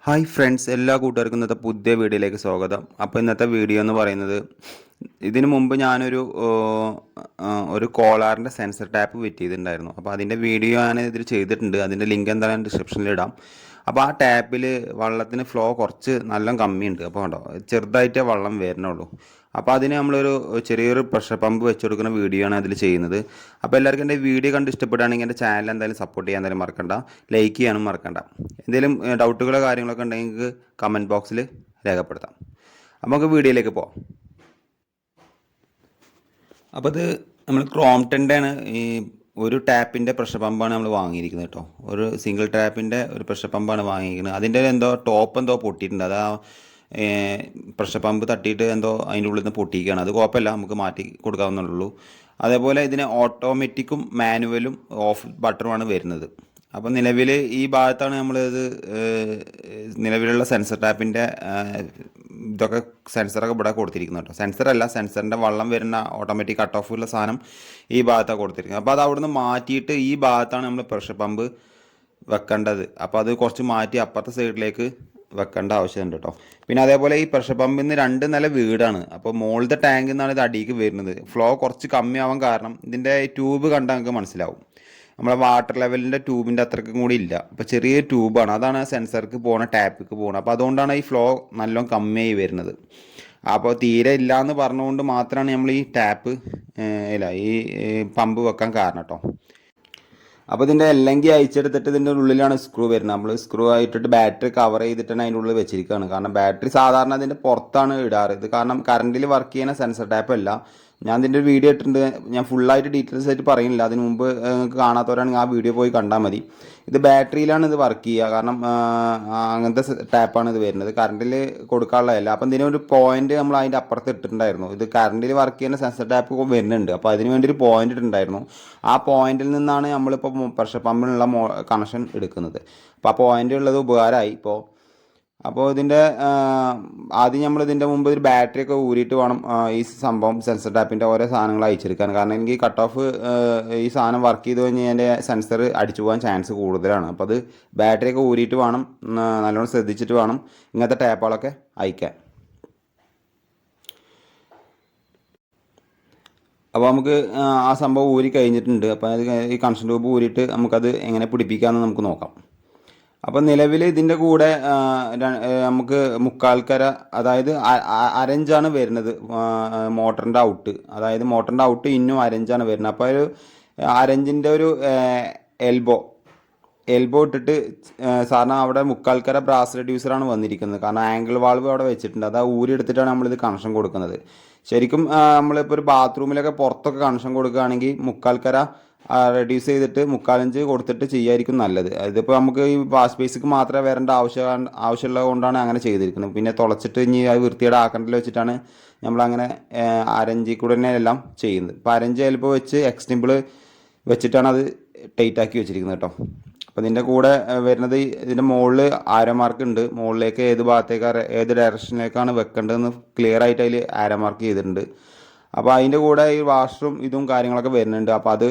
Hi friends, എല്ലാ കൂട്ടുകാർക്കും ഇന്നത്തെ പുതിയ വീഡിയോയിലേക്ക് സ്വാഗതം. അപ്പോൾ ഇന്നത്തെ വീഡിയോ എന്ന് പറയുന്നത്, ഇതിനു മുമ്പ് ഞാനൊരു ഒരു കോളാറിൻ്റെ സെൻസർ ടാപ്പ് ഫിറ്റ് ചെയ്തിട്ടുണ്ടായിരുന്നു. അപ്പോൾ അതിൻ്റെ വീഡിയോ ഞാൻ ഇതിൽ ചെയ്തിട്ടുണ്ട്. അതിൻ്റെ ലിങ്ക് എന്തായാലും ഡിസ്ക്രിപ്ഷനിൽ ഇടാം. അപ്പോൾ ആ ടാപ്പിൽ വെള്ളത്തിന് ഫ്ലോ കുറച്ച് നല്ല കമ്മിയുണ്ട്. അപ്പോൾ കണ്ടോ, ചെറുതായിട്ടേ വെള്ളം വരണുള്ളൂ. അപ്പോൾ അതിന് നമ്മളൊരു ചെറിയൊരു പ്രഷർ പമ്പ് വെച്ച് കൊടുക്കുന്ന വീഡിയോ ആണ് അതിൽ ചെയ്യുന്നത്. അപ്പോൾ എല്ലാവർക്കും എൻ്റെ വീഡിയോ കണ്ട് ഇഷ്ടപ്പെടുകയാണെങ്കിൽ എൻ്റെ ചാനൽ എന്തായാലും സപ്പോർട്ട് ചെയ്യാൻ എന്തായാലും മറക്കണ്ട, ലൈക്ക് ചെയ്യാനും മറക്കണ്ട. എന്തെങ്കിലും ഡൗട്ടുകളോ കാര്യങ്ങളൊക്കെ ഉണ്ടെങ്കിൽ നിങ്ങൾക്ക് കമൻറ്റ് ബോക്സിൽ രേഖപ്പെടുത്താം. അപ്പോൾ നമുക്ക് വീഡിയോയിലേക്ക് പോകാം. അപ്പോൾ ഇത് നമ്മൾ ക്രോംപ്ടൻ്റെ ആണ്. ഈ ഒരു ടാപ്പിൻ്റെ പ്രഷർ പമ്പാണ് നമ്മൾ വാങ്ങിയിരിക്കുന്നത് കേട്ടോ. ഒരു സിംഗിൾ ടാപ്പിൻ്റെ ഒരു പ്രഷർ പമ്പാണ് വാങ്ങിയിരിക്കുന്നത്. അതിൻ്റെ എന്തോ ടോപ്പ് എന്തോ പൊട്ടിയിട്ടുണ്ട്. അത് ആ പ്രഷർ പമ്പ് തട്ടിയിട്ട് എന്തോ അതിൻ്റെ ഉള്ളിൽ നിന്ന് പൊട്ടിക്കുകയാണ്. അത് കുഴപ്പമില്ല, നമുക്ക് മാറ്റി കൊടുക്കാവുന്നുള്ളൂ. അതേപോലെ ഇതിന് ഓട്ടോമാറ്റിക്കും മാനുവലും ഓഫ് ബട്ടണുമാണ് വരുന്നത്. അപ്പോൾ നിലവിൽ ഈ ഭാഗത്താണ് നമ്മളിത് നിലവിലുള്ള സെൻസർ ടാപ്പിൻ്റെ ഇതൊക്കെ സെൻസറൊക്കെ ഇവിടെ കൊടുത്തിരിക്കുന്നത് കേട്ടോ. സെൻസറല്ല, സെൻസറിൻ്റെ വെള്ളം വരുന്ന ഓട്ടോമാറ്റിക് കട്ട് ഓഫ് ഉള്ള സാധനം ഈ ഭാഗത്താണ് കൊടുത്തിരിക്കുന്നത്. അപ്പോൾ അത് അവിടുന്ന് മാറ്റിയിട്ട് ഈ ഭാഗത്താണ് നമ്മൾ പ്രഷർ പമ്പ് വെക്കേണ്ടത്. അപ്പോൾ അത് കുറച്ച് മാറ്റി അപ്പുറത്തെ സൈഡിലേക്ക് വെക്കേണ്ട ആവശ്യമുണ്ട് കേട്ടോ. പിന്നെ അതേപോലെ ഈ പ്രഷർ പമ്പിൽ നിന്ന് 2 നില വീടാണ്. അപ്പോൾ മുകളിലത്തെ ടാങ്കിൽ നിന്നാണ് ഇത് അടിയിലേക്ക് വരുന്നത്. ഫ്ലോ കുറച്ച് കമ്മിയാവാൻ കാരണം ഇതിൻ്റെ ട്യൂബ് കണ്ടാൽ നമുക്ക് മനസ്സിലാവും. നമ്മളെ വാട്ടർ ലെവലിൻ്റെ ട്യൂബിൻ്റെ അത്രയ്ക്കും കൂടി ഇല്ല. അപ്പോൾ ചെറിയ ട്യൂബാണ്, അതാണ് സെൻസർക്ക് പോകണ ടാപ്പിക്ക് പോകണം. അപ്പോൾ അതുകൊണ്ടാണ് ഈ ഫ്ലോ നല്ലോണം കമ്മിയായി വരുന്നത്. അപ്പോൾ തീരെ ഇല്ല എന്ന് പറഞ്ഞുകൊണ്ട് മാത്രമാണ് നമ്മൾ ഈ ടാപ്പ് ഇല്ല ഈ പമ്പ് വെക്കാൻ കാരണം കേട്ടോ. അപ്പോൾ ഇതിൻ്റെ എല്ലെങ്കിൽ അയച്ചെടുത്തിട്ട് ഇതിൻ്റെ ഉള്ളിലാണ് സ്ക്രൂ വരുന്നത്. നമ്മൾ സ്ക്രൂ ആയിട്ടിട്ട് ബാറ്ററി കവർ ചെയ്തിട്ടാണ് അതിൻ്റെ ഉള്ളിൽ വെച്ചിരിക്കുകയാണ്. കാരണം ബാറ്ററി സാധാരണ അതിൻ്റെ പുറത്താണ് ഇടാറ്. ഇത് കാരണം കറണ്ടിൽ വർക്ക് ചെയ്യുന്ന സെൻസർ ടാപ്പ് അല്ല. ഞാൻ ഇതിൻ്റെ വീഡിയോ ഇട്ടിട്ടുണ്ട്. ഞാൻ ഫുള്ളായിട്ട് ഡീറ്റെയിൽസ് ആയിട്ട് പറയുന്നില്ല. അതിന് മുമ്പ് നിങ്ങൾക്ക് കാണാത്തവരാണെങ്കിൽ ആ വീഡിയോ പോയി കണ്ടാൽ മതി. ഇത് ബാറ്ററിയിലാണ് ഇത് വർക്ക് ചെയ്യുക. കാരണം അങ്ങനത്തെ ടാപ്പാണ് ഇത് വരുന്നത്. കറണ്ടിൽ കൊടുക്കാനുള്ളതല്ല. അപ്പം ഇതിനൊരു പോയിന്റ് നമ്മൾ അതിൻ്റെ അപ്പുറത്ത് ഇട്ടിട്ടുണ്ടായിരുന്നു. ഇത് കറണ്ടിൽ വർക്ക് ചെയ്യുന്ന സെൻസർ ടാപ്പ് വരുന്നുണ്ട്. അപ്പോൾ അതിന് വേണ്ടി ഒരു പോയിന്റ് ഇട്ടിട്ടുണ്ടായിരുന്നു. ആ പോയിന്റിൽ നിന്നാണ് നമ്മളിപ്പോൾ പ്രഷർ പമ്പിനുള്ള കണക്ഷൻ എടുക്കുന്നത്. അപ്പോൾ ആ പോയിന്റ് ഉള്ളത് ഉപകാരമായി ഇപ്പോൾ. അപ്പോൾ ഇതിൻ്റെ ആദ്യം നമ്മൾ ഇതിൻ്റെ മുമ്പ് ഒരു ബാറ്ററി ഒക്കെ ഊരിയിട്ട് വേണം ഈ സംഭവം സെൻസർ ടാപ്പിൻ്റെ ഓരോ സാധനങ്ങൾ അയച്ചെടുക്കാൻ. കാരണം എനിക്ക് കട്ട് ഓഫ് ഈ സാധനം വർക്ക് ചെയ്ത് കഴിഞ്ഞാൽ എൻ്റെ സെൻസർ അടിച്ചു പോകാൻ ചാൻസ് കൂടുതലാണ്. അപ്പോൾ അത് ബാറ്ററി ഒക്കെ ഊരിയിട്ട് വേണം, നല്ലോണം ശ്രദ്ധിച്ചിട്ട് വേണം ഇങ്ങനത്തെ ടാപ്പുകളൊക്കെ അയക്കാൻ. അപ്പോൾ നമുക്ക് ആ സംഭവം ഊരി കഴിഞ്ഞിട്ടുണ്ട്. അപ്പോൾ അത് ഈ കണക്ഷൻ ട്യൂബ് ഊരിയിട്ട് നമുക്കത് എങ്ങനെ പിടിപ്പിക്കാമെന്ന് നമുക്ക് നോക്കാം. അപ്പം നിലവിൽ ഇതിൻ്റെ കൂടെ നമുക്ക് മുക്കാൽക്കര, അതായത് അരഞ്ചാണ് വരുന്നത് മോട്ടറിൻ്റെ ഔട്ട്. അതായത് മോട്ടറിൻ്റെ ഔട്ട് ഇന്നും അരഞ്ചാണ് വരുന്നത്. അപ്പോൾ ഒരു അരഞ്ചിൻ്റെ ഒരു എൽബോ ഇട്ടിട്ട് സാറിന് അവിടെ മുക്കാൽക്കര ബ്രാസ് റെഡ്യൂസറാണ് വന്നിരിക്കുന്നത്. കാരണം ആംഗിൾ വാൾവ് അവിടെ വെച്ചിട്ടുണ്ട്. അത് ഊരി എടുത്തിട്ടാണ് നമ്മളിത് കണക്ഷൻ കൊടുക്കുന്നത്. ശരിക്കും നമ്മളിപ്പോൾ ഒരു ബാത്റൂമിലൊക്കെ പുറത്തൊക്കെ കണക്ഷൻ കൊടുക്കുകയാണെങ്കിൽ മുക്കാൽക്കര റെഡ്യൂസ് ചെയ്തിട്ട് 3/4 കൊടുത്തിട്ട് ചെയ്യായിരിക്കും നല്ലത്. ഇതിപ്പോൾ നമുക്ക് ഈ വാഷ് ബേസിക്ക് മാത്രമേ വരേണ്ട ആവശ്യമുള്ളത് കൊണ്ടാണ് അങ്ങനെ ചെയ്തിരിക്കുന്നത്. പിന്നെ തുളച്ചിട്ട് ഇനി അത് വൃത്തിയുടെ ആക്കണ്ടല്ലോ വെച്ചിട്ടാണ് നമ്മളങ്ങനെ അരഞ്ചിൽ കൂടെ തന്നെ എല്ലാം ചെയ്യുന്നത്. ഇപ്പോൾ അരഞ്ച് ചിലപ്പോൾ വെച്ച് എക്സ്റ്റെമ്പിൾ വെച്ചിട്ടാണ് അത് ടൈറ്റ് ആക്കി വെച്ചിരിക്കുന്നത് കേട്ടോ. അപ്പോൾ ഇതിൻ്റെ കൂടെ വരുന്നത് ഇതിൻ്റെ മുകളിൽ ആരോ മാർക്ക് ഉണ്ട്. മുകളിലേക്ക് ഏത് ഭാഗത്തേക്ക് ഏത് ഡയറക്ഷനിലേക്കാണ് വെക്കേണ്ടതെന്ന് ക്ലിയർ ആയിട്ട് അതിൽ ആരോ മാർക്ക് ചെയ്തിട്ടുണ്ട്. അപ്പോൾ അതിൻ്റെ കൂടെ ഈ വാഷ്റൂം ഇതും കാര്യങ്ങളൊക്കെ വരുന്നുണ്ട്. അപ്പോൾ അത്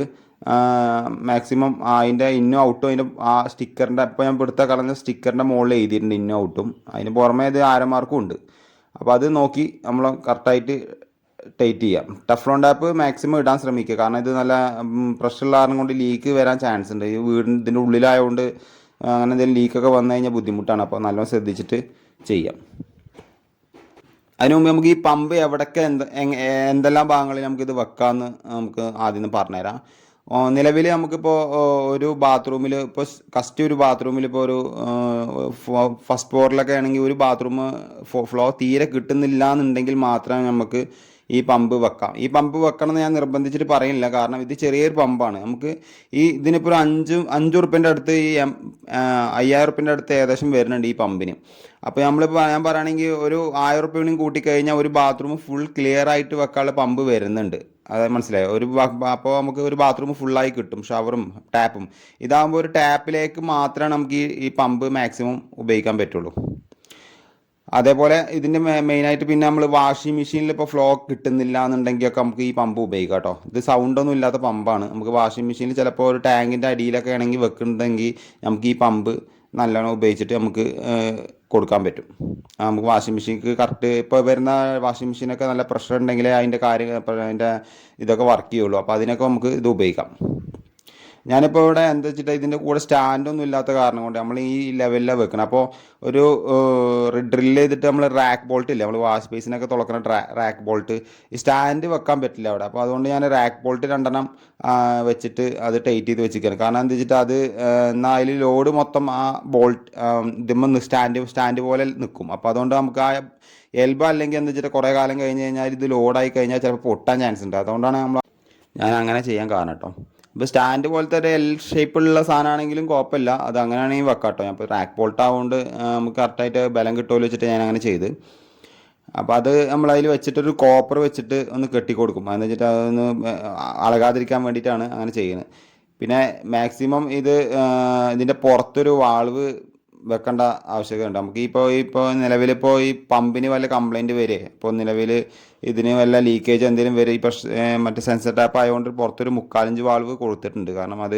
മാക്സിമം അതിൻ്റെ ഇന്നും ഔട്ടും അതിൻ്റെ ആ സ്റ്റിക്കറിൻ്റെ ഇപ്പോൾ ഞാൻ എടുത്ത കളഞ്ഞ സ്റ്റിക്കറിൻ്റെ മുകളിൽ എഴുതിയിട്ടുണ്ട് ഇന്നും ഔട്ടും. അതിന് പുറമേ ഇത് ആരോ മാർക്കും ഉണ്ട്. അപ്പോൾ അത് നോക്കി നമ്മൾ കറക്റ്റായിട്ട് ടൈറ്റ് ചെയ്യാം. ടഫ്ലോൺ ടാപ്പ് മാക്സിമം ഇടാൻ ശ്രമിക്കുക. കാരണം ഇത് നല്ല പ്രഷറുള്ള കാരണം കൊണ്ട് ലീക്ക് വരാൻ ചാൻസ് ഉണ്ട്. ഈ ഇതിൻ്റെ ഉള്ളിലായതുകൊണ്ട് അങ്ങനെ എന്തെങ്കിലും ലീക്കൊക്കെ വന്നു കഴിഞ്ഞാൽ ബുദ്ധിമുട്ടാണ്. അപ്പോൾ നല്ലോണം ശ്രദ്ധിച്ചിട്ട് ചെയ്യാം. അതിനു മുമ്പ് നമുക്ക് ഈ പമ്പ് എവിടെയൊക്കെ എന്തെല്ലാം ഭാഗങ്ങളിൽ നമുക്കിത് വെക്കാമെന്ന് നമുക്ക് ആദ്യം പറഞ്ഞുതരാം. നിലവിൽ നമുക്കിപ്പോൾ ഒരു ബാത്റൂമിൽ ഇപ്പോൾ ഫസ്റ്റ് ഒരു ബാത്റൂമിൽ ഇപ്പോൾ ഒരു ഫസ്റ്റ് ഫ്ലോറിലൊക്കെ ആണെങ്കിൽ ഒരു ബാത്റൂം ഫ്ലോ തീരെ കിട്ടുന്നില്ല എന്നുണ്ടെങ്കിൽ മാത്രമേ നമുക്ക് ഈ പമ്പ് വെക്കാം. ഈ പമ്പ് വെക്കണം എന്ന് ഞാൻ നിർബന്ധിച്ചിട്ട് പറയുന്നില്ല. കാരണം ഇത് ചെറിയൊരു പമ്പാണ്. നമുക്ക് ഈ ഇതിനിപ്പോൾ ഒരു 5 ഉറുപ്പ്യൻ്റെ അടുത്ത് ഈ 5000 ഉറുപ്പ്യൻ്റെ അടുത്ത് ഏകദേശം വരുന്നുണ്ട് ഈ പമ്പിന്. അപ്പോൾ നമ്മളിപ്പോൾ ഞാൻ പറയുകയാണെങ്കിൽ ഒരു 1000 ഉറുപ്പ്യയും കൂട്ടിക്കഴിഞ്ഞാൽ ഒരു ബാത്റൂം ഫുൾ ക്ലിയർ ആയിട്ട് വെക്കാനുള്ള പമ്പ് വരുന്നുണ്ട്. അതായത് മനസ്സിലായോ? അപ്പോൾ നമുക്ക് ഒരു ബാത്റൂം ഫുള്ളായി കിട്ടും, ഷവറും ടാപ്പും. ഇതാകുമ്പോൾ ഒരു ടാപ്പിലേക്ക് മാത്രമേ നമുക്ക് ഈ പമ്പ് മാക്സിമം ഉപയോഗിക്കാൻ പറ്റുള്ളൂ. അതേപോലെ ഇതിൻ്റെ മെയിനായിട്ട് പിന്നെ നമ്മൾ വാഷിംഗ് മെഷീനിൽ ഇപ്പോൾ ഫ്ലോ കിട്ടുന്നില്ല എന്നുണ്ടെങ്കിലൊക്കെ നമുക്ക് ഈ പമ്പ് ഉപയോഗിക്കാം കേട്ടോ. ഇത് സൗണ്ടൊന്നും ഇല്ലാത്ത പമ്പാണ്. നമുക്ക് വാഷിംഗ് മെഷീനിൽ ചിലപ്പോൾ ഒരു ടാങ്കിൻ്റെ അടിയിലൊക്കെ ആണെങ്കിൽ വെക്കുന്നുണ്ടെങ്കിൽ നമുക്ക് ഈ പമ്പ് നല്ലോണം ഉപയോഗിച്ചിട്ട് നമുക്ക് കൊടുക്കാൻ പറ്റും. നമുക്ക് വാഷിംഗ് മെഷീൻക്ക് കറക്റ്റ് ഇപ്പോൾ വരുന്ന വാഷിംഗ് മെഷീനൊക്കെ നല്ല പ്രഷർ ഉണ്ടെങ്കിലേ അതിൻ്റെ അതിൻ്റെ ഇതൊക്കെ വർക്ക് ചെയ്യുള്ളൂ. അപ്പോൾ അതിനൊക്കെ നമുക്ക് ഇത് ഉപയോഗിക്കാം. ഞാനിപ്പോൾ ഇവിടെ എന്താ വെച്ചിട്ട് ഇതിൻ്റെ കൂടെ സ്റ്റാൻഡൊന്നും ഇല്ലാത്ത കാരണം കൊണ്ട് നമ്മൾ ഈ ലെവലിലാണ് വെക്കണം. അപ്പോൾ ഒരു ഡ്രില്ല് ചെയ്തിട്ട് നമ്മൾ റാക്ക് ബോൾട്ട് ഇല്ല, നമ്മൾ വാഷ് ബേസിനൊക്കെ തുളക്കുന്ന റാക്ക് ബോൾട്ട്, ഈ സ്റ്റാൻഡ് വെക്കാൻ പറ്റില്ല അവിടെ. അപ്പോൾ അതുകൊണ്ട് ഞാൻ റാക്ക് ബോൾട്ട് 2 വെച്ചിട്ട് അത് ടൈറ്റ് ചെയ്ത് വെച്ചിരിക്കുകയാണ്. കാരണം എന്താ വെച്ചിട്ട് അത് എന്നാൽ അതിൽ ലോഡ് മൊത്തം ആ ബോൾട്ട് ഇതുമ്പോൾ സ്റ്റാൻഡ് പോലെ നിൽക്കും. അപ്പോൾ അതുകൊണ്ട് നമുക്ക് ആ എൽബോ അല്ലെങ്കിൽ എന്താ വെച്ചിട്ട് കുറേ കാലം കഴിഞ്ഞ് കഴിഞ്ഞാൽ ഇത് ലോഡായി കഴിഞ്ഞാൽ ചിലപ്പോൾ പൊട്ടാൻ ചാൻസ് ഉണ്ട്. അതുകൊണ്ടാണ് ഞാൻ അങ്ങനെ ചെയ്യാൻ കാരണം കേട്ടോ. ഇപ്പോൾ സ്റ്റാൻഡ് പോലത്തെ ഒരു എൽ ഷേപ്പുള്ള സാധനമാണെങ്കിലും കുഴപ്പമില്ല, അത് അങ്ങനെയാണെങ്കിൽ വെക്കാം കേട്ടോ. ഞാൻ ഇപ്പോൾ റാക്ക് ബോൾട്ട് ആവുകൊണ്ട് നമുക്ക് കറക്റ്റായിട്ട് ബലം കിട്ടുമല്ലോ വെച്ചിട്ട് ഞാൻ അങ്ങനെ ചെയ്ത്. അപ്പോൾ അത് നമ്മളതിൽ വെച്ചിട്ടൊരു കോപ്പർ വെച്ചിട്ട് ഒന്ന് കെട്ടി കൊടുക്കും. അതെന്ന് വെച്ചിട്ട് അതൊന്ന് അളകാതിരിക്കാൻ വേണ്ടിയിട്ടാണ് അങ്ങനെ ചെയ്യുന്നത്. പിന്നെ മാക്സിമം ഇതിൻ്റെ പുറത്തൊരു വാൾവ് വെക്കേണ്ട ആവശ്യകതയുണ്ട്. നമുക്ക് ഇപ്പോൾ നിലവിലിപ്പോൾ ഈ പമ്പിന് വല്ല കംപ്ലൈൻറ്റ് വരെ, ഇപ്പോൾ നിലവിൽ ഇതിന് വല്ല ലീക്കേജ് എന്തെങ്കിലും വരെ, ഇപ്പോൾ മറ്റേ സെൻസർ ടാപ്പ് ആയതുകൊണ്ട് പുറത്തൊരു 3/4 ഇഞ്ച് വാൾവ് കൊടുത്തിട്ടുണ്ട്. കാരണം അത്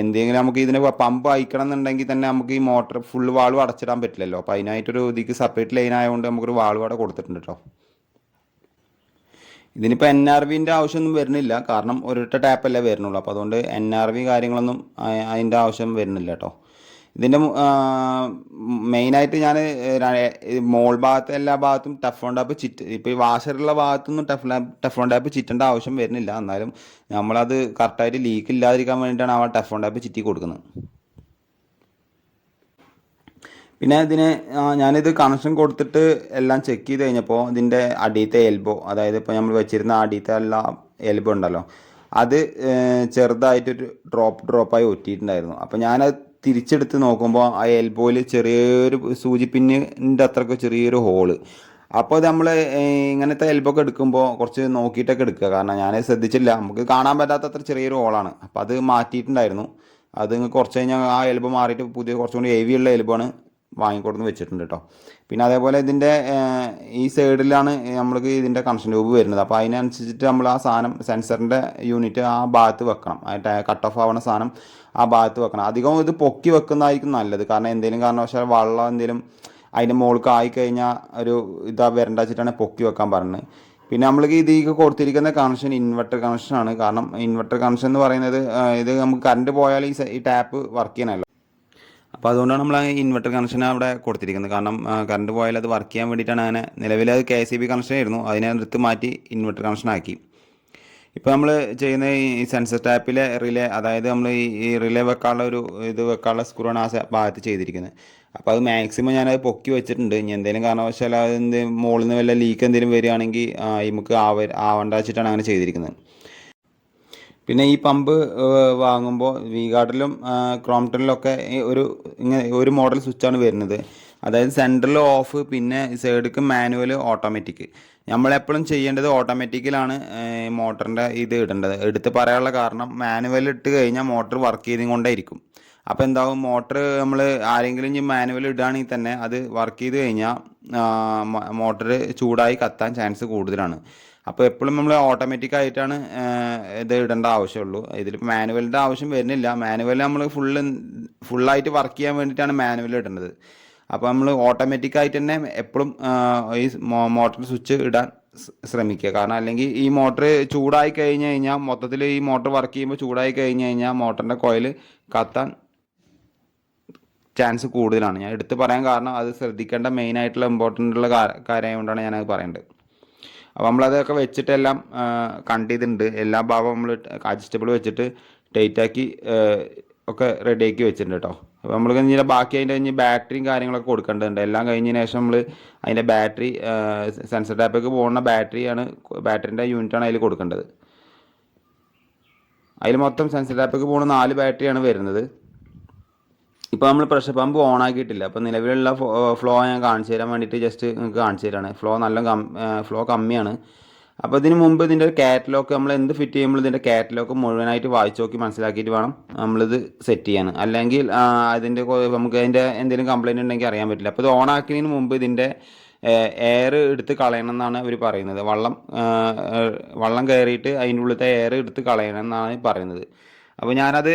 എന്തെങ്കിലും നമുക്ക് ഇതിന് പമ്പ് അയക്കണം എന്നുണ്ടെങ്കിൽ തന്നെ നമുക്ക് ഈ മോട്ടർ ഫുൾ വാൾവ് അടച്ചിടാൻ പറ്റില്ലല്ലോ. അപ്പോൾ അതിനായിട്ടൊരു ഇതിക്ക് സെപ്പറേറ്റ് ലൈൻ ആയതുകൊണ്ട് നമുക്കൊരു വാൾവ് അവിടെ കൊടുത്തിട്ടുണ്ട് കേട്ടോ. ഇതിനിപ്പോൾ NRVൻ്റെ ആവശ്യമൊന്നും വരുന്നില്ല, കാരണം ഒരൊറ്റ ടാപ്പല്ലേ വരുന്നുള്ളൂ. അപ്പോൾ അതുകൊണ്ട് NRV കാര്യങ്ങളൊന്നും അതിൻ്റെ ആവശ്യം വരുന്നില്ല കേട്ടോ. ഇതിൻ്റെ മെയിനായിട്ട് ഞാൻ മോൾ ഭാഗത്ത് എല്ലാ ഭാഗത്തും ടെഫ്ലോൺ ടാപ്പ് ഇപ്പോൾ ഈ വാഷറുള്ള ഭാഗത്തൊന്നും ടെഫ്ലോൺ ടാപ്പ് ചിറ്റേണ്ട ആവശ്യം വരുന്നില്ല. എന്നാലും നമ്മളത് കറക്റ്റായിട്ട് ലീക്ക് ഇല്ലാതിരിക്കാൻ വേണ്ടിയിട്ടാണ് ആ ടെഫ്ലോൺ ടാപ്പ് ചിറ്റി കൊടുക്കുന്നത്. പിന്നെ ഞാനിത് കണക്ഷൻ കൊടുത്തിട്ട് എല്ലാം ചെക്ക് ചെയ്ത് കഴിഞ്ഞപ്പോൾ ഇതിൻ്റെ അടിയത്തെ എൽബോ, അതായത് ഇപ്പോൾ നമ്മൾ വെച്ചിരുന്ന അടിയത്തെ എല്ലാ എൽബോ ഉണ്ടല്ലോ, അത് ചെറുതായിട്ടൊരു ഡ്രോപ്പായി ഒറ്റിയിട്ടുണ്ടായിരുന്നു. അപ്പോൾ ഞാനത് തിരിച്ചെടുത്ത് നോക്കുമ്പോൾ ആ എൽബോയിൽ ചെറിയൊരു സൂചിപ്പിന്നിൻ്റെ അത്രയ്ക്ക് ചെറിയൊരു ഹോള്. അപ്പോൾ അത് നമ്മൾ ഇങ്ങനത്തെ എൽബോ ഒക്കെ എടുക്കുമ്പോൾ കുറച്ച് നോക്കിയിട്ടൊക്കെ എടുക്കുക, കാരണം ഞാൻ ശ്രദ്ധിച്ചില്ല, നമുക്ക് കാണാൻ പറ്റാത്തത്ര ചെറിയൊരു ഹോളാണ്. അപ്പോൾ അത് മാറ്റിയിട്ടുണ്ടായിരുന്നു. അത് കുറച്ച് കഴിഞ്ഞാൽ ആ എൽബോ മാറിയിട്ട് പുതിയ കുറച്ചും കൂടി ഹെവി ഉള്ള എൽബോ ആണ് വാങ്ങിക്കൊടുന്ന് വെച്ചിട്ടുണ്ട് കേട്ടോ. പിന്നെ അതേപോലെ ഇതിൻ്റെ ഈ സൈഡിലാണ് നമ്മൾക്ക് ഇതിൻ്റെ കണക്ഷൻ ട്യൂബ് വരുന്നത്. അപ്പോൾ അതിനനുസരിച്ചിട്ട് നമ്മൾ ആ സാധനം സെൻസറിൻ്റെ യൂണിറ്റ് ആ ഭാഗത്ത് വെക്കണം. കട്ട് ഓഫ് ആവുന്ന സാധനം ആ ഭാഗത്ത് വെക്കണം. അധികം ഇത് പൊക്കി വെക്കുന്നതായിരിക്കും നല്ലത്, കാരണം എന്തെങ്കിലും കാരണവശാൽ വെള്ളം എന്തെങ്കിലും അതിൻ്റെ മുകൾക്ക് ആയിക്കഴിഞ്ഞാൽ ഒരു വരണ്ട വെച്ചിട്ടാണ് പൊക്കി വെക്കാൻ പറഞ്ഞത്. പിന്നെ നമ്മൾക്ക് ഇതിലേക്ക് കൊടുത്തിരിക്കുന്ന കണക്ഷൻ ഇൻവെർട്ടർ കണക്ഷനാണ്. കാരണം ഇൻവെർട്ടർ കണക്ഷൻ എന്ന് പറയുന്നത് ഇത് നമുക്ക് കറണ്ട് പോയാൽ ഈ ടാപ്പ് വർക്ക് ചെയ്യണമല്ലോ. അപ്പോൾ അതുകൊണ്ടാണ് നമ്മൾ ഇൻവെർട്ടർ കണക്ഷൻ അവിടെ കൊടുത്തിരിക്കുന്നത്. കാരണം കറണ്ട് പോയാൽ അത് വർക്ക് ചെയ്യാൻ വേണ്ടിയിട്ടാണ്. അങ്ങനെ നിലവിൽ അത് KCB കണക്ഷൻ ആയിരുന്നു, അതിനെ എടുത്ത് മാറ്റി ഇൻവെർട്ടർ കണക്ഷൻ ആക്കി. ഇപ്പോൾ നമ്മൾ ചെയ്യുന്ന ഈ സെൻസർ ടാപ്പിലെ റിലേ, അതായത് നമ്മൾ ഈ റിലേ വെക്കാനുള്ള വെക്കാനുള്ള സ്ക്രൂവാണ് ആ ഭാഗത്ത് ചെയ്തിരിക്കുന്നത്. അപ്പോൾ അത് മാക്സിമം ഞാനത് പൊക്കി വെച്ചിട്ടുണ്ട്. ഇനി എന്തെങ്കിലും കാരണവശാൽ അത് മുകളിൽ നിന്ന് വല്ല ലീക്ക് എന്തെങ്കിലും വരികയാണെങ്കിൽ നമുക്ക് ആവണ്ട വെച്ചിട്ടാണ് അങ്ങനെ ചെയ്തിരിക്കുന്നത്. പിന്നെ ഈ പമ്പ് വാങ്ങുമ്പോൾ V-ഗാർഡിലും ക്രോംപ്ടണിലൊക്കെ ഒരു മോഡൽ സ്വിച്ചാണ് വരുന്നത്. അതായത് സെൻട്രൽ ഓഫ്, പിന്നെ സൈഡിലേക്ക് മാനുവൽ, ഓട്ടോമാറ്റിക്. നമ്മളെപ്പോഴും ചെയ്യേണ്ടത് ഓട്ടോമാറ്റിക്കിലാണ് മോട്ടറിൻ്റെ ഇടേണ്ടത്. എടുത്ത് പറയാനുള്ള കാരണം, മാനുവൽ ഇട്ട് കഴിഞ്ഞാൽ മോട്ടർ വർക്ക് ചെയ്തുകൊണ്ടേയിരിക്കും. അപ്പോൾ എന്താവും, മോട്ടർ നമ്മൾ ആരെങ്കിലും ഇനി മാനുവൽ ഇടുകയാണെങ്കിൽ തന്നെ അത് വർക്ക് ചെയ്ത് കഴിഞ്ഞാൽ മോട്ടർ ചൂടായി കത്താൻ ചാൻസ് കൂടുതലാണ്. അപ്പോൾ എപ്പോഴും നമ്മൾ ഓട്ടോമാറ്റിക് ആയിട്ടാണ് ഇത് ഇടേണ്ട ആവശ്യമുള്ളൂ. ഇതിലിപ്പോൾ മാനുവലിൻ്റെ ആവശ്യം വരുന്നില്ല. മാനുവൽ നമ്മൾ ഫുള്ളായിട്ട് വർക്ക് ചെയ്യാൻ വേണ്ടിയിട്ടാണ് മാനുവൽ ഇടേണ്ടത്. അപ്പോൾ നമ്മൾ ഓട്ടോമാറ്റിക് ആയിട്ട് തന്നെ എപ്പോഴും ഈ മോട്ടർ സ്വിച്ച് ഇടാൻ ശ്രമിക്കുക. കാരണം അല്ലെങ്കിൽ ഈ മോട്ടർ ചൂടായി കഴിഞ്ഞ് കഴിഞ്ഞാൽ, മൊത്തത്തിൽ ഈ മോട്ടർ വർക്ക് ചെയ്യുമ്പോൾ ചൂടായി കഴിഞ്ഞ് കഴിഞ്ഞാൽ മോട്ടറിൻ്റെ കോയിൽ കത്താൻ ചാൻസ് കൂടുതലാണ്. ഞാൻ എടുത്ത് പറയാൻ കാരണം അത് ശ്രദ്ധിക്കേണ്ട മെയിനായിട്ടുള്ള ഇമ്പോർട്ടൻ്റ് ഉള്ള കാര്യമായതുകൊണ്ടാണ് ഞാനത് പറയേണ്ടത്. അപ്പോൾ നമ്മളതൊക്കെ വെച്ചിട്ടെല്ലാം കണ്ട് ചെയ്തിട്ടുണ്ട്. എല്ലാ ഭാഗവും നമ്മൾ അഡ്ജസ്റ്റബിൾ വെച്ചിട്ട് ടൈറ്റാക്കി ഒക്കെ റെഡിയാക്കി വെച്ചിട്ടുണ്ട് കേട്ടോ. അപ്പോൾ നമ്മൾ കഴിഞ്ഞാൽ ബാക്കി അതിൻ്റെ ബാറ്ററിയും കാര്യങ്ങളൊക്കെ കൊടുക്കേണ്ടതുണ്ട്. എല്ലാം കഴിഞ്ഞതിന് ശേഷം നമ്മൾ അതിൻ്റെ ബാറ്ററി, സെൻസർ ടാപ്പിലേക്ക് പോകുന്ന ബാറ്ററിൻ്റെ യൂണിറ്റാണ് അതിൽ കൊടുക്കേണ്ടത്. അതിൽ മൊത്തം സെൻസർ ടാപ്പിലേക്ക് പോകുന്ന 4 ബാറ്ററിയാണ് വരുന്നത്. ഇപ്പോൾ നമ്മൾ പ്രഷർ പമ്പ് ഓൺ ആക്കിയിട്ടില്ല. അപ്പോൾ നിലവിലുള്ള ഫ്ലോ ഞാൻ കാണിച്ചു തരാൻ വേണ്ടിയിട്ട് ജസ്റ്റ് നിങ്ങൾക്ക് കാണിച്ചു തരാണ്. ഫ്ലോ കമ്മിയാണ്. അപ്പോൾ ഇതിന് മുമ്പ് ഇതിൻ്റെ കാറ്റലോഗ്, നമ്മൾ എന്ത് ഫിറ്റ് ചെയ്യുമ്പോൾ ഇതിൻ്റെ കാറ്റലോഗ് മുഴുവനായിട്ട് വായിച്ച് നോക്കി മനസ്സിലാക്കിയിട്ട് വേണം നമ്മളിത് സെറ്റ് ചെയ്യാൻ. അല്ലെങ്കിൽ നമുക്ക് അതിൻ്റെ എന്തെങ്കിലും കംപ്ലയിൻറ്റ് ഉണ്ടെങ്കിൽ അറിയാൻ പറ്റില്ല. അപ്പോൾ ഇത് ഓൺ ആക്കുന്നതിന് മുമ്പ് ഇതിൻ്റെ എയർ എടുത്ത് കളയണം എന്നാണ് അവർ പറയുന്നത്. വെള്ളം കയറിയിട്ട് അതിൻ്റെ ഉള്ളിലത്തെ എയർ എടുത്ത് കളയണം എന്നാണ് പറയുന്നത്. അപ്പോൾ ഞാനത്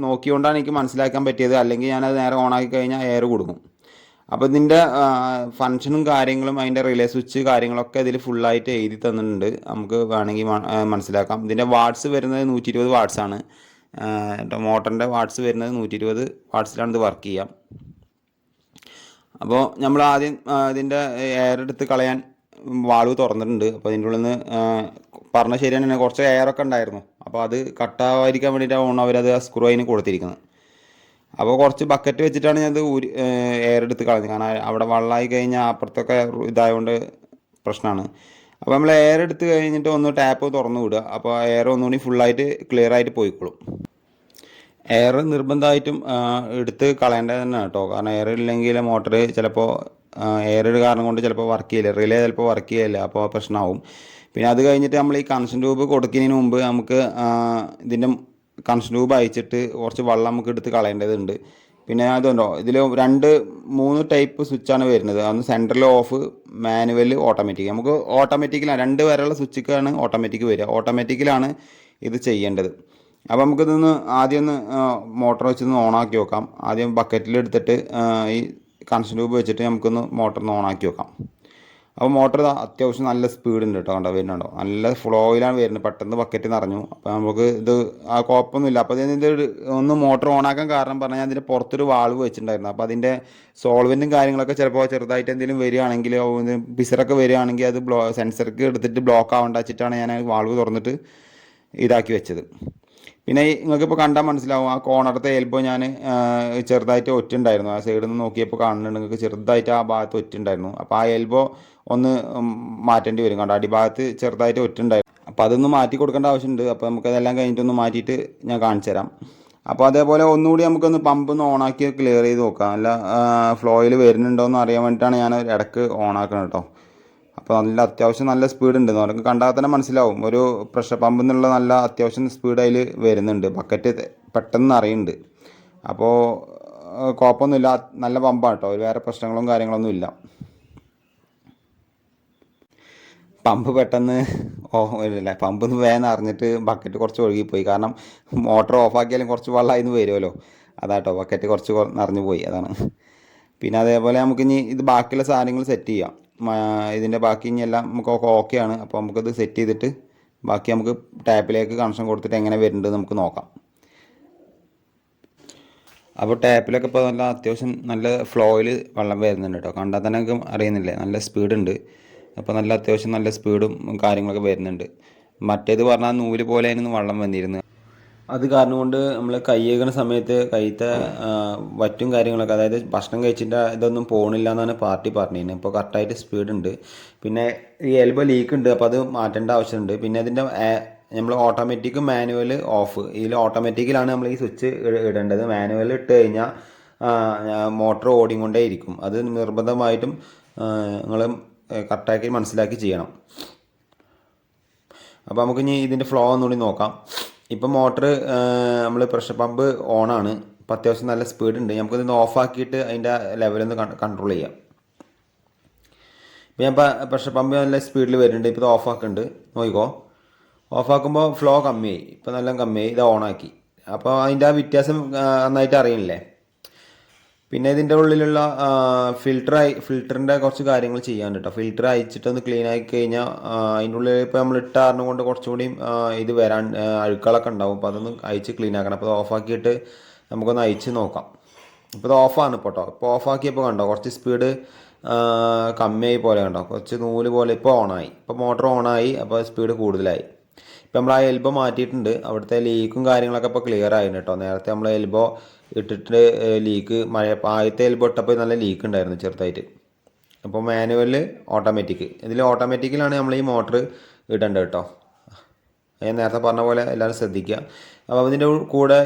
നോക്കിക്കൊണ്ടാണ് എനിക്ക് മനസ്സിലാക്കാൻ പറ്റിയത്. അല്ലെങ്കിൽ ഞാനത് നേരെ ഓണാക്കി കഴിഞ്ഞാൽ എയർ കൊടുക്കും. അപ്പോൾ ഇതിൻ്റെ ഫങ്ഷനും കാര്യങ്ങളും അതിൻ്റെ റിലേ സ്വിച്ച് കാര്യങ്ങളൊക്കെ ഇതിൽ ഫുള്ളായിട്ട് എഴുതി തന്നിട്ടുണ്ട്. നമുക്ക് വേണമെങ്കിൽ മനസ്സിലാക്കാം. ഇതിൻ്റെ വാട്ട്സ് വരുന്നത് 120 വാട്ട്സാണ്. മോട്ടറിൻ്റെ വാട്ട്സ് വരുന്നത് 120 വാട്ട്സിലാണ് ഇത് വർക്ക് ചെയ്യുക. അപ്പോൾ നമ്മൾ ആദ്യം ഇതിൻ്റെ എയർ എടുത്ത് കളയാൻ വാൾവ് തുറന്നിട്ടുണ്ട്. അപ്പോൾ അതിൻ്റെ ഉള്ളിൽ നിന്ന് പറഞ്ഞ ശരിയാണ്, കുറച്ച് എയറൊക്കെ ഉണ്ടായിരുന്നു. അപ്പോൾ അത് കട്ടാവാതിരിക്കാൻ വേണ്ടിയിട്ടാണ് അവരത് ആ സ്ക്രൂ അതിന് കൊടുത്തിരിക്കുന്നത്. അപ്പോൾ കുറച്ച് ബക്കറ്റ് വെച്ചിട്ടാണ് ഞാനത് എയർ എടുത്ത് കളഞ്ഞത്. കാരണം അവിടെ വെള്ളമായി കഴിഞ്ഞാൽ അപ്പുറത്തൊക്കെ ഇതായതുകൊണ്ട് പ്രശ്നമാണ്. അപ്പോൾ നമ്മൾ എയർ എടുത്ത് കഴിഞ്ഞിട്ട് ഒന്ന് ടാപ്പ് തുറന്നു വിടുക. അപ്പോൾ എയർ ഒന്നുകൂടി ഫുള്ളായിട്ട് ക്ലിയർ ആയിട്ട് പോയിക്കോളും. എയർ നിർബന്ധമായിട്ടും എടുത്ത് കളയേണ്ടത് തന്നെ കേട്ടോ. കാരണം എയർ ഇല്ലെങ്കിൽ മോട്ടർ ചിലപ്പോൾ എയർ കാരണം കൊണ്ട് ചിലപ്പോൾ വർക്ക് ചെയ്യില്ല, റിലേ ചിലപ്പോൾ വർക്ക് ചെയ്യില്ല, അപ്പോൾ പ്രശ്നമാവും. പിന്നെ അത് കഴിഞ്ഞിട്ട് നമ്മൾ ഈ കണക്ഷൻ ട്യൂബ് കൊടുക്കുന്നതിന് മുമ്പ് നമുക്ക് ഇതിൻ്റെ കണക്ഷൻ ട്യൂബ് അയച്ചിട്ട് കുറച്ച് വെള്ളം നമുക്ക് എടുത്ത് കളയേണ്ടതുണ്ട്. പിന്നെ അതുണ്ടോ, ഇതിൽ 2-3 ടൈപ്പ് സ്വിച്ചാണ് വരുന്നത്. അന്ന് സെൻട്രൽ ഓഫ്, മാനുവൽ, ഓട്ടോമാറ്റിക്. നമുക്ക് ഓട്ടോമാറ്റിക്കിലാണ് 2 വരെയുള്ള സ്വിച്ചിക്കാണ് ഓട്ടോമാറ്റിക് വരിക. ഓട്ടോമാറ്റിക്കിലാണ് ഇത് ചെയ്യേണ്ടത്. അപ്പോൾ നമുക്കിതൊന്ന് ആദ്യം ഒന്ന് മോട്ടർ വെച്ചൊന്ന് ഓണാക്കി നോക്കാം. ആദ്യം ബക്കറ്റിലെടുത്തിട്ട് ഈ കണക്ഷൻ ട്യൂബ് വെച്ചിട്ട് നമുക്കൊന്ന് മോട്ടറിന് ഓണാക്കി നോക്കാം. അപ്പോൾ മോട്ടർ അത്യാവശ്യം നല്ല സ്പീഡ് ഉണ്ട് കേട്ടോ. കണ്ടോ, വരുന്നുണ്ടോ, നല്ല ഫ്ലോയിലാണ് വരുന്നത്. പെട്ടെന്ന് ബക്കറ്റ് നിറഞ്ഞു. അപ്പോൾ നമുക്ക് ഇത് ആ കുഴപ്പമൊന്നുമില്ല. അപ്പോൾ ഇത് ഒന്ന് മോട്ടർ ഓണാക്കാൻ കാരണം പറഞ്ഞാൽ അതിൻ്റെ പുറത്തൊരു വാൾവ് വെച്ചിട്ടുണ്ടായിരുന്നു. അപ്പോൾ അതിൻ്റെ സോൾവെൻറ്റും കാര്യങ്ങളൊക്കെ ചിലപ്പോൾ ചെറുതായിട്ട് എന്തെങ്കിലും വരികയാണെങ്കിൽ, പിസറൊക്കെ വരികയാണെങ്കിൽ അത് സെൻസർക്ക് എടുത്തിട്ട് ബ്ലോക്ക് ആവേണ്ട വെച്ചിട്ടാണ് ഞാൻ വാൾവ് തുറന്നിട്ട് ഇതാക്കി വെച്ചത്. പിന്നെ നിങ്ങൾക്കിപ്പോൾ കണ്ടാൽ മനസ്സിലാവും, ആ കോണറത്തെ എൽബോ ഞാൻ ചെറുതായിട്ട് ഒറ്റുണ്ടായിരുന്നു. ആ സൈഡിൽ നിന്ന് നോക്കിയപ്പോൾ കാണുന്നുണ്ട് നിങ്ങൾക്ക് ചെറുതായിട്ട് ആ ഭാഗത്ത് ഒറ്റുണ്ടായിരുന്നു. അപ്പോൾ ആ എൽബോ ഒന്ന് മാറ്റേണ്ടി വരും. കണ്ടോ, അടിഭാഗത്ത് ചെറുതായിട്ട് ഒറ്റുണ്ടായിരുന്നു. അപ്പോൾ അതൊന്ന് മാറ്റി കൊടുക്കേണ്ട ആവശ്യമുണ്ട്. അപ്പോൾ നമുക്കതെല്ലാം കഴിഞ്ഞിട്ടൊന്ന് മാറ്റിയിട്ട് ഞാൻ കാണിച്ചു തരാം. അപ്പോൾ അതേപോലെ ഒന്നുകൂടി നമുക്കൊന്ന് പമ്പ് ഒന്ന് ഓണാക്കി ക്ലിയർ ചെയ്ത് നോക്കാം. നല്ല ഫ്ലോയിൽ വരുന്നുണ്ടോ എന്ന് അറിയാൻ വേണ്ടിയിട്ടാണ് ഞാൻ ഇടയ്ക്ക് ഓണാക്കുന്നത് കേട്ടോ. അപ്പോൾ നല്ല അത്യാവശ്യം നല്ല സ്പീഡ് ഉണ്ട്. നമുക്ക് കണ്ടാൽ തന്നെ മനസ്സിലാവും, ഒരു പ്രഷർ പമ്പ് എന്നുള്ള നല്ല അത്യാവശ്യം സ്പീഡ് അതിൽ വരുന്നുണ്ട്. ബക്കറ്റ് പെട്ടെന്ന് അറിയുന്നുണ്ട്. അപ്പോൾ കുഴപ്പമൊന്നുമില്ല, നല്ല പമ്പാണ് കേട്ടോ. വേറെ പ്രശ്നങ്ങളും കാര്യങ്ങളൊന്നും ഇല്ല. പമ്പ് പെട്ടെന്ന് ഇല്ല, പമ്പ് വേഗം അറിഞ്ഞിട്ട് ബക്കറ്റ് കുറച്ച് ഒഴുകിപ്പോയി. കാരണം മോട്ടർ ഓഫാക്കിയാലും കുറച്ച് വെള്ളമായിരുന്നു വരുമല്ലോ, അതാട്ടോ ബക്കറ്റ് കുറച്ച് നിറഞ്ഞു പോയി, അതാണ്. പിന്നെ അതേപോലെ നമുക്കിനി ഇത് ബാക്കിയുള്ള സാധനങ്ങൾ സെറ്റ് ചെയ്യാം. ഇതിൻ്റെ ബാക്കി ഇനി എല്ലാം നമുക്ക് ഓക്കെയാണ്. അപ്പോൾ നമുക്കത് സെറ്റ് ചെയ്തിട്ട് ബാക്കി നമുക്ക് ടാപ്പിലേക്ക് കണക്ഷൻ കൊടുത്തിട്ട് എങ്ങനെ വരുന്നുണ്ട് നമുക്ക് നോക്കാം. അപ്പോൾ ടാപ്പിലൊക്കെ ഇപ്പോൾ നല്ല അത്യാവശ്യം നല്ല ഫ്ലോയിൽ വെള്ളം വരുന്നുണ്ട് കേട്ടോ. കണ്ടാൽ തന്നെ നമുക്ക് അറിയുന്നില്ലേ, നല്ല സ്പീഡുണ്ട്. അപ്പോൾ നല്ല അത്യാവശ്യം നല്ല സ്പീഡും കാര്യങ്ങളൊക്കെ വരുന്നുണ്ട്. മറ്റേത് പറഞ്ഞാൽ നൂല് പോലെ അതിന് വെള്ളം വന്നിരുന്നു. അത് കാരണം കൊണ്ട് നമ്മൾ കൈ കഴുകുന്ന സമയത്ത് കൈത്തെ വറ്റും കാര്യങ്ങളൊക്കെ, അതായത് ഭക്ഷണം കഴിച്ചിട്ട് ഇതൊന്നും പോകണില്ല എന്നാണ് പാർട്ടി പറഞ്ഞിരുന്നത്. ഇപ്പോൾ കറക്റ്റായിട്ട് സ്പീഡുണ്ട്. പിന്നെ ഈ എൽബോ ലീക്ക് ഉണ്ട്, അപ്പോൾ അത് മാറ്റേണ്ട ആവശ്യമുണ്ട്. പിന്നെ അതിൻ്റെ നമ്മൾ ഓട്ടോമാറ്റിക്, മാനുവൽ, ഓഫ്. ഇതിൽ ഓട്ടോമാറ്റിക്കിലാണ് നമ്മൾ ഈ സ്വിച്ച് ഇടേണ്ടത്. മാനുവൽ ഇട്ട് കഴിഞ്ഞാൽ മോട്ടർ ഓടിക്കൊണ്ടേ ഇരിക്കും. അത് നിർബന്ധമായിട്ടും നിങ്ങൾ കറക്റ്റാക്കി മനസ്സിലാക്കി ചെയ്യണം. അപ്പോൾ നമുക്ക് ഇനി ഇതിൻ്റെ ഫ്ലോ ഒന്നുകൂടി നോക്കാം. ഇപ്പം മോട്ടർ നമ്മൾ പ്രഷർ പമ്പ് ഓണാണ്. ഇപ്പോൾ അത്യാവശ്യം നല്ല സ്പീഡ് ഉണ്ട്. നമുക്കിതൊന്ന് ഓഫാക്കിയിട്ട് അതിൻ്റെ ലെവലൊന്ന് കൺട്രോൾ ചെയ്യാം. ഇപ്പോൾ ഞാൻ പ്രഷർ പമ്പ് നല്ല സ്പീഡിൽ വരുന്നുണ്ട്. ഇപ്പോൾ ഇത് ഓഫാക്കുന്നുണ്ട്, നോക്കിക്കോ. ഓഫാക്കുമ്പോൾ ഫ്ലോ കമ്മിയായി, ഇപ്പോൾ നല്ല കമ്മിയായി. ഇത് ഓണാക്കി. അപ്പോൾ അതിൻ്റെ ആ വ്യത്യാസം നന്നായിട്ട് അറിയണില്ലേ. പിന്നെ ഇതിൻ്റെ ഉള്ളിലുള്ള ഫിൽറ്ററിൻ്റെ കുറച്ച് കാര്യങ്ങൾ ചെയ്യാൻ കേട്ടോ. ഫിൽറ്റർ അയച്ചിട്ടൊന്ന് ക്ലീൻ ആക്കി കഴിഞ്ഞാൽ അതിൻ്റെ ഉള്ളിൽ ഇപ്പോൾ നമ്മൾ ഇട്ട കാരണം കൊണ്ട് കുറച്ചുകൂടി ഇത് വരാൻ അഴുക്കളൊക്കെ ഉണ്ടാവും. അപ്പോൾ അതൊന്ന് അയച്ച് ക്ലീൻ ആക്കണം. അപ്പോൾ അത് ഓഫാക്കിയിട്ട് നമുക്കൊന്ന് അയച്ച് നോക്കാം. ഇപ്പോൾ ഇത് ഓഫാണ് ഇപ്പോൾ കേട്ടോ. ഇപ്പോൾ ഓഫാക്കിയപ്പോൾ കണ്ടോ കുറച്ച് സ്പീഡ് കമ്മിയായി പോലെ കണ്ടോ, കുറച്ച് നൂല് പോലെ. ഇപ്പോൾ ഓണായി, ഇപ്പോൾ മോട്ടർ ഓണായി. അപ്പോൾ സ്പീഡ് കൂടുതലായി. ഇപ്പോൾ നമ്മൾ ആ എൽബോ മാറ്റിയിട്ടുണ്ട്. അവിടുത്തെ ലീക്കും കാര്യങ്ങളൊക്കെ ഇപ്പോൾ ക്ലിയർ ആയിരുന്നു കേട്ടോ. നേരത്തെ നമ്മൾ എൽബോ ഇട്ടിട്ട് ലീക്ക് ആദ്യത്തെ എൽബോ ഇട്ടപ്പോൾ നല്ല ലീക്ക് ഉണ്ടായിരുന്നു ചെറുതായിട്ട്. അപ്പോൾ മാനുവൽ, ഓട്ടോമാറ്റിക്. ഇതിൽ ഓട്ടോമാറ്റിക്കിലാണ് നമ്മൾ ഈ മോട്ടർ ഇടേണ്ടത് കേട്ടോ. ഞാൻ നേരത്തെ പറഞ്ഞ പോലെ എല്ലാവരും ശ്രദ്ധിക്കുക. അപ്പോൾ അതിൻ്റെ കൂടെ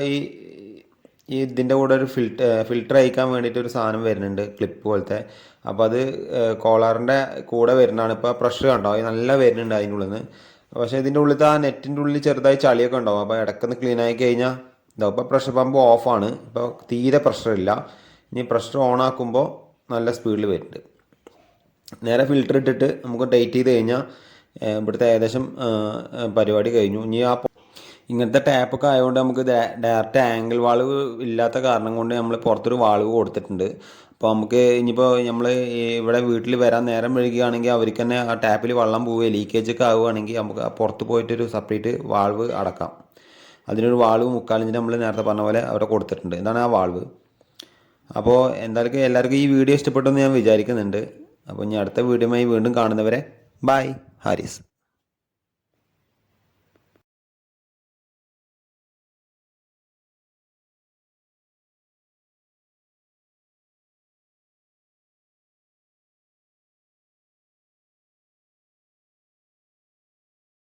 ഇതിൻ്റെ കൂടെ ഒരു ഫിൽറ്റർ അയക്കാൻ വേണ്ടിയിട്ട് ഒരു സാധനം വരുന്നുണ്ട്, ക്ലിപ്പ് പോലത്തെ. അപ്പോൾ അത് കോളറിൻ്റെ കൂടെ വരുന്നതാണ്. ഇപ്പോൾ പ്രഷർ കണ്ടോ, അത് നല്ല വരുന്നുണ്ട് അതിൻ്റെ ഉള്ളിൽ നിന്ന്. പക്ഷേ ഇതിൻ്റെ ഉള്ളിലത്തെ ആ നെറ്റിൻ്റെ ഉള്ളിൽ ചെറുതായി ചളിയൊക്കെ ഉണ്ടാവും. അപ്പോൾ ഇടയ്ക്കൊന്ന് ക്ലീൻ ആക്കി കഴിഞ്ഞാൽ ഇതാവും. ഇപ്പോൾ പ്രഷർ പമ്പ് ഓഫാണ്, ഇപ്പോൾ തീരെ പ്രഷറില്ല. ഇനി പ്രഷർ ഓൺ ആക്കുമ്പോൾ നല്ല സ്പീഡിൽ വരുന്നുണ്ട്. നേരെ ഫിൽറ്റർ ഇട്ടിട്ട് നമുക്ക് ടൈറ്റ് ചെയ്ത് കഴിഞ്ഞാൽ ഇവിടുത്തെ ഏകദേശം പരിപാടി കഴിഞ്ഞു. ഇങ്ങനത്തെ ടാപ്പൊക്കെ ആയതുകൊണ്ട് നമുക്ക് ഡയറക്റ്റ് ആംഗിൾ വാൾവ് ഇല്ലാത്ത കാരണം കൊണ്ട് നമ്മൾ പുറത്തൊരു വാൾവ് കൊടുത്തിട്ടുണ്ട്. അപ്പോൾ നമുക്ക് ഇനിയിപ്പോൾ നമ്മൾ ഇവിടെ വീട്ടിൽ വരാൻ നേരം വൈകുകയാണെങ്കിൽ അവർക്ക് തന്നെ ആ ടാപ്പിൽ വെള്ളം പോവുകയോ ലീക്കേജ് ഒക്കെ ആവുകയാണെങ്കിൽ നമുക്ക് പുറത്ത് പോയിട്ടൊരു സെപ്പറേറ്റ് വാൾവ് അടക്കാം. അതിനൊരു വാൾവ് 3/4 ഇഞ്ച് നമ്മൾ നേരത്തെ പറഞ്ഞ പോലെ അവിടെ കൊടുത്തിട്ടുണ്ട്. ഇതാണ് ആ വാൾവ്. അപ്പോൾ എന്തായാലും എല്ലാവർക്കും ഈ വീഡിയോ ഇഷ്ടപ്പെട്ടെന്ന് ഞാൻ വിചാരിക്കുന്നുണ്ട്. അപ്പോൾ ഇനി അടുത്ത വീഡിയോയുമായി വീണ്ടും കാണുന്നവരെ ബൈ. ഹാരിസ്.